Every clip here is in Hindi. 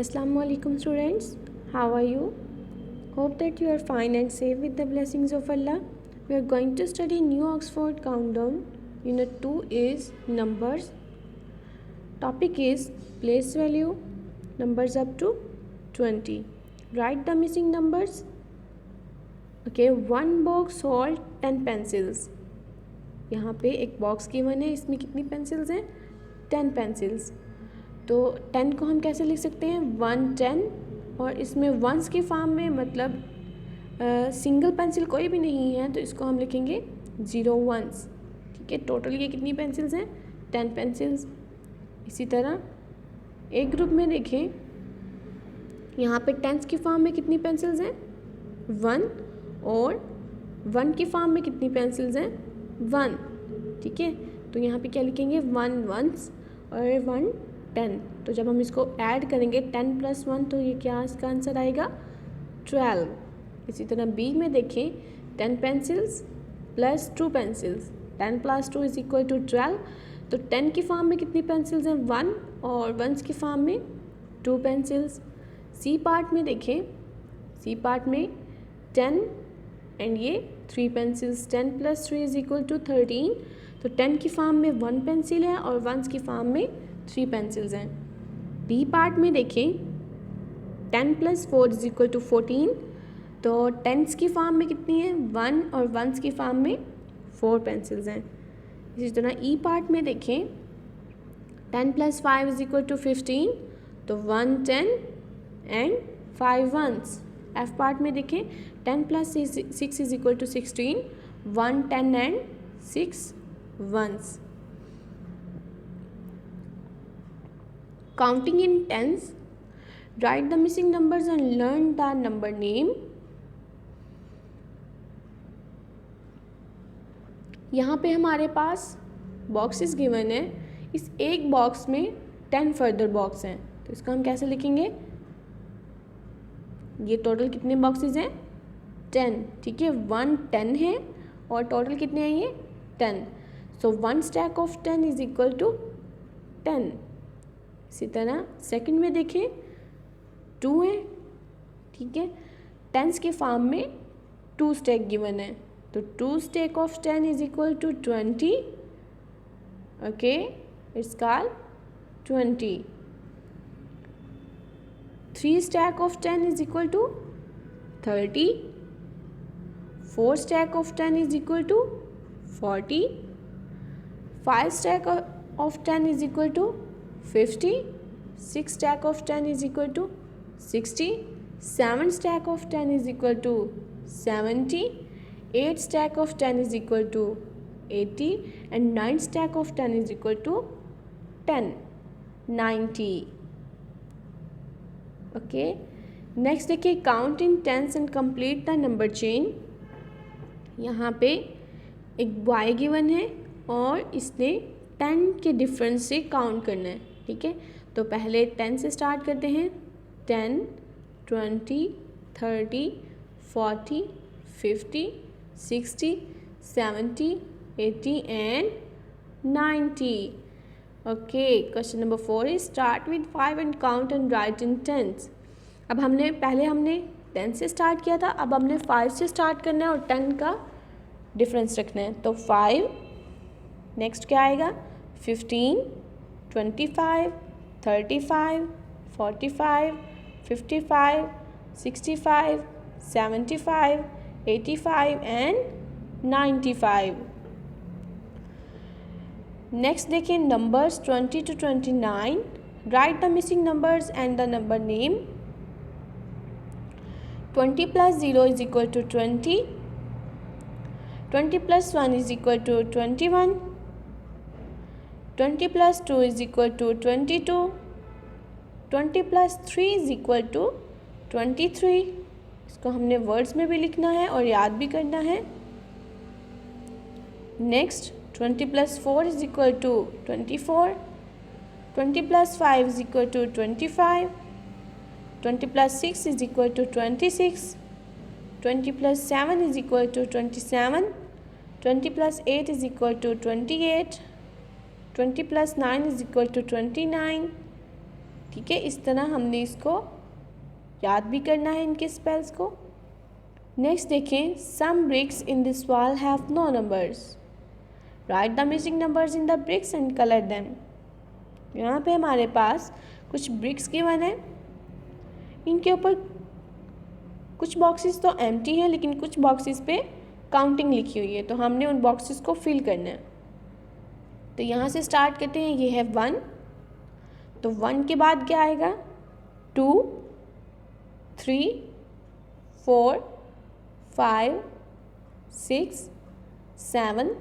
Assalamualaikum students, how are you? Hope that you are fine and safe with the blessings of Allah. We are going to study New Oxford Countdown. Unit 2 is numbers. Topic is place value, numbers up to 20. Write the missing numbers. Okay, one box hold 10 pencils. यहाँ पे एक बॉक्स गिवन है, इसमें कितनी पेंसिल्स हैं? 10 पेंसिल्स. तो 10 को हम कैसे लिख सकते हैं? 1 10, और इसमें वंस की फॉर्म में, मतलब सिंगल पेंसिल कोई भी नहीं है तो इसको हम लिखेंगे 0 1s. ठीक है, टोटल ये कितनी पेंसिल्स हैं? 10 पेंसिल्स. इसी तरह एक ग्रुप में देखें, यहाँ पे 10s की फॉर्म में कितनी पेंसिल्स हैं? 1, और 1 की फॉर्म में कितनी पेंसिल्स हैं? 1. ठीक है, तो यहाँ पे क्या लिखेंगे? 1 1s और 1 10. तो जब हम इसको ऐड करेंगे 10 + 1, तो ये क्या इसका आंसर आएगा? 12. इसी तरह बी में देखें, 10 पेंसिल्स प्लस 2 पेंसिल्स, 10 + 2 = 12. तो 10 की फॉर्म में कितनी पेंसिल्स हैं? 1, और 1s की फॉर्म में 2 पेंसिल्स. सी पार्ट में देखें, सी पार्ट में 10 एंड ये 3 पेंसिल्स, 10 + 3 = 13. तो 10 की फॉर्म में 1 पेंसिल है और 1s की फॉर्म में 3 पेंसिल्स हैं. डी पार्ट में देखें, 10 + 4 = 14. तो 10s की फॉर्म में कितनी है? 1, और 1s की फॉर्म में 4 पेंसिल्स हैं. इसी तरह ई पार्ट में देखें, 10 + 5 = 15. तो 1 10 एंड 5 1s. एफ पार्ट में देखें, 10 + 6 = 16. 1 10 and 6 1s. Counting in tens, write the missing numbers and learn the number name. यहाँ पे हमारे पास बॉक्सेस गिवन है. इस एक बॉक्स में 10 फर्दर बॉक्स हैं, तो इसको हम कैसे लिखेंगे? ये टोटल कितने बॉक्सेस हैं? 10. ठीक है, 1 10 है और टोटल कितने हैं ये? 10. सो 1 stack of 10 = 10. इसी तरह सेकंड में देखें, 2 है. ठीक है, 10s की फॉर्म में 2 स्टैक गिवन है, तो 2 stack of 10 = 20. Okay, it's called 20. 3 stack of 10 = 30. 4 stack of 10 = 40. 5 stack of 10 = 50. 6 stack of 10 = 60. 7 stack of 10 = 70. 8 stack of 10 = 80. and 9 stack of 10 = 10 90. Okay, next देखिए, count in tens and complete the number chain. यहाँ पे एक बॉय गिवन है और इसने 10 के डिफरेंस से काउंट करना है. ठीक है, तो पहले 10 से स्टार्ट करते हैं. 10 20 30 40 50 60 70 80 and 90. Okay, question number 4 is start with 5 and count and write in tens. अब हमने 10 से स्टार्ट किया था, अब हमने 5 से स्टार्ट करना है और 10 का डिफरेंस रखना है. तो 5, नेक्स्ट क्या आएगा? 15 25 35 45 55 65 75 85 एंड 95. नेक्स्ट देखिए, numbers 20 to 29. Right the missing numbers and the number name. 20 + 0 = 20. 20 + 1 = 21. 20 + 2 = 22. 20 + 3 = 23. इसको हमने वर्ड्स में भी लिखना है और याद भी करना है. नेक्स्ट, 20 + 4 = 24. 20 + 5 = 25. 20 + 6 = 26. 20 + 7 = 27. 20 + 8 = 28. 20 + 9 = 29. ठीक है, इस तरह हमने इसको याद भी करना है इनके स्पेल्स को। नेक्स्ट देखें, some bricks in this wall have no numbers, write the missing numbers in the bricks and colour them. यहाँ पे हमारे पास कुछ ब्रिक्स गिवन है, इनके ऊपर कुछ बॉक्सेस तो एम्प्टी हैं लेकिन कुछ बॉक्सेस पे काउंटिंग लिखी हुई है, तो हमने उन बॉक्सेस को फिल करना है। तो यहाँ से स्टार्ट करते हैं, ये है 1, तो 1 के बाद क्या आएगा 2, 3, 4, 5, 6, 7,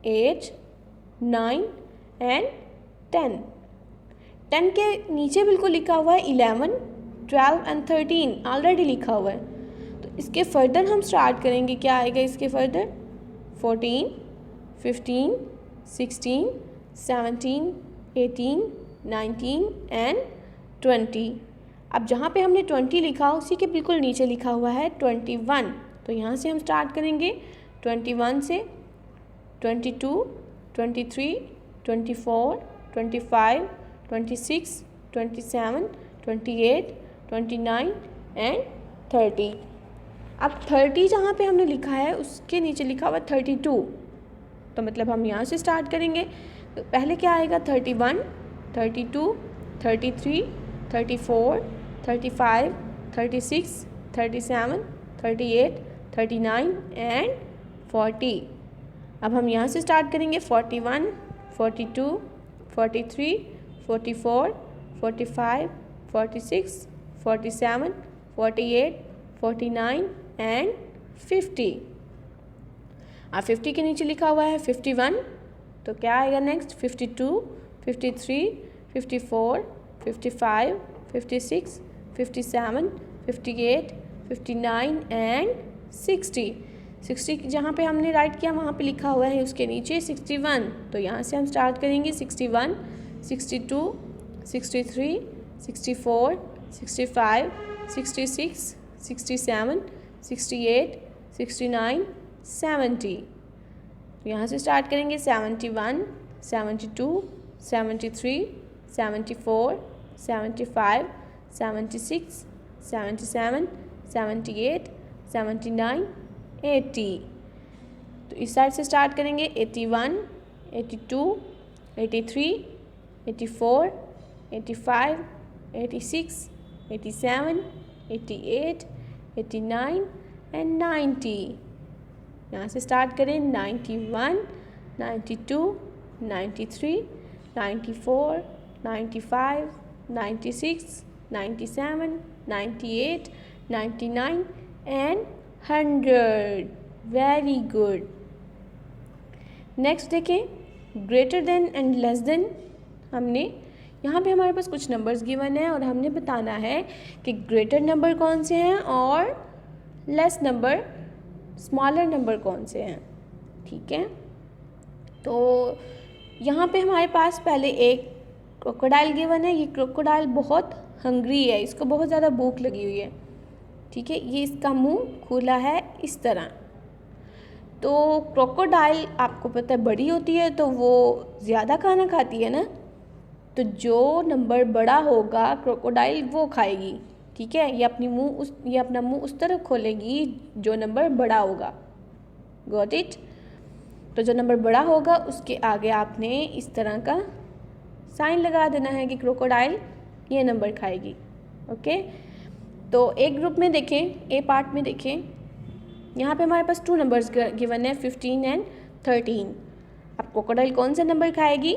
8, 9 एंड 10। 10 के नीचे बिल्कुल लिखा हुआ है 11, 12 एंड 13 ऑलरेडी लिखा हुआ है। तो इसके फर्दर हम स्टार्ट करेंगे, क्या आएगा इसके फर्दर 14, 15, 16, 17, 18, 19 एंड 20। अब जहाँ पे हमने 20 लिखा उसी के बिल्कुल नीचे लिखा हुआ है 21, तो यहाँ से हम स्टार्ट करेंगे 21 से 22, 23, 24, 25, 26, 27, 28, 29 एंड 30। अब 30 जहाँ पे हमने लिखा है उसके नीचे लिखा हुआ 32, तो मतलब हम यहाँ से स्टार्ट करेंगे। तो पहले क्या आएगा 31, 32, 33, 34, 35, 36, 37, 38, 39 एंड 40। अब हम यहाँ से स्टार्ट करेंगे 41, 42, 43, 44, 45, 46, 47, 48, 49 एंड 50। अब 50 के नीचे लिखा हुआ है 51, तो क्या आएगा नेक्स्ट 52, 53, 54, 55, 56, 57, 58, 59 एंड 60। 60 जहाँ पे हमने राइट किया वहाँ पे लिखा हुआ है उसके नीचे 61, तो यहाँ से हम स्टार्ट करेंगे 61, 62, 63, 64, 65, 66, 67, 68, 69, 70। तो यहाँ से स्टार्ट करेंगे 71, 72, 73, 74, 75, 76, 77, 78, 79, 80। तो इस साइड से स्टार्ट करेंगे 81, 82, 83, 84, 85, 86, 87, 88, 89 एंड 90। यहाँ से स्टार्ट करें 91, 92, 93, 94, 95, 96, 97, 98, 99 एंड 100। Very good. नेक्स्ट देखें, greater than and less than. हमने यहाँ पे हमारे पास कुछ नंबर्स गिवन है और हमने बताना है कि ग्रेटर नंबर कौन से हैं और लेस नंबर स्मॉलर नंबर कौन से हैं। ठीक है, तो यहाँ पे हमारे पास पहले एक क्रोकोडाइल गिवन है। ये क्रोकोडाइल बहुत हंग्री है, इसको बहुत ज़्यादा भूख लगी हुई है। ठीक है, ये इसका मुंह खुला है इस तरह। तो क्रोकोडाइल आपको पता है बड़ी होती है तो वो ज़्यादा खाना खाती है ना, तो जो नंबर बड़ा होगा क्रोकोडाइल वो खाएगी। ठीक है, ये अपना मुंह उस तरफ खोलेगी जो नंबर बड़ा होगा। Got it. तो जो नंबर बड़ा होगा उसके आगे आपने इस तरह का साइन लगा देना है कि क्रोकोडाइल ये नंबर खाएगी। ओके, तो एक ग्रुप में देखें, ए पार्ट में देखें, यहाँ पे हमारे पास 2 नंबर्स गिवन है 15 एंड 13। अब क्रोकोडाइल कौन सा नंबर खाएगी?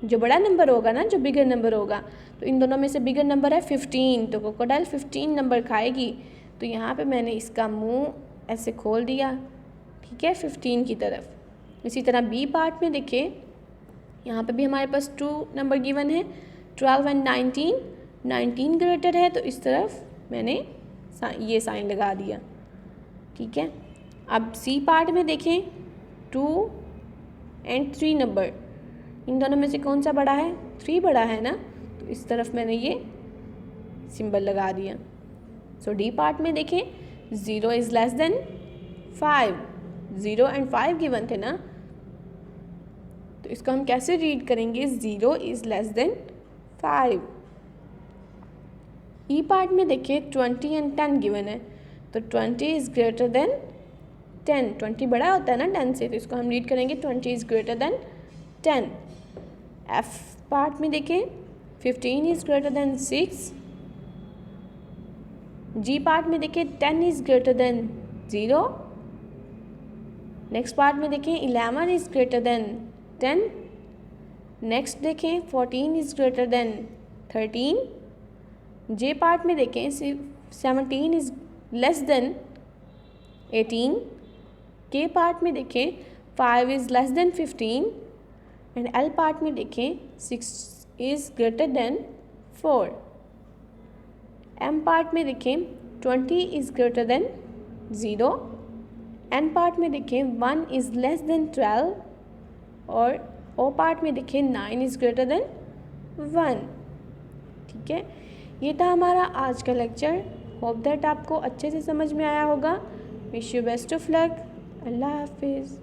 जो बड़ा नंबर होगा ना, जो बिगर नंबर होगा। तो इन दोनों में से बिगर नंबर है 15, तो क्रोकोडाइल 15 नंबर खाएगी। तो यहाँ पे मैंने इसका मुंह ऐसे खोल दिया, ठीक है, 15 की तरफ। इसी तरह बी पार्ट में देखें, यहाँ पे भी हमारे पास 2 नंबर गिवन है 12 एंड 19। 19 ग्रेटर है तो इस तरफ मैंने ये साइन लगा दिया। ठीक है, अब सी पार्ट में देखें 2 एंड 3 नंबर, इन दोनों में से कौन सा बड़ा है? 3 बड़ा है ना, तो इस तरफ मैंने ये सिंबल लगा दिया। सो डी पार्ट में देखें 0 is less then 5। 0 and 5 given थे ना, तो इसको हम कैसे रीड करेंगे? 0 is less then 5। E part में देखिए 20 एंड 10 गिवन है, तो 20 इज़ ग्रेटर देन 10, 20 बड़ा होता है ना 10 से, तो इसको हम रीड करेंगे 20 is greater than 10। F part में देखें 15 is greater than 6। G part में देखें 10 is greater than 0। Next part में देखें 11 इज़ ग्रेटर देन 10। नेक्स्ट देखें 14 is greater then 13। J part में देखें 17 इज़ लेस देन 18। के पार्ट में देखें 5 is less than 15। And L part में देखें 6 is greater than 4। M part में देखें 20 is greater than 0। N part में देखें 1 इज़ लेस देन 12। और ओ पार्ट में देखें 9 इज़ ग्रेटर देन 1। ठीक है, ये था हमारा आज का लेक्चर। होप दैट आपको अच्छे से समझ में आया होगा। Wish you best of luck. अल्लाह हाफिज़।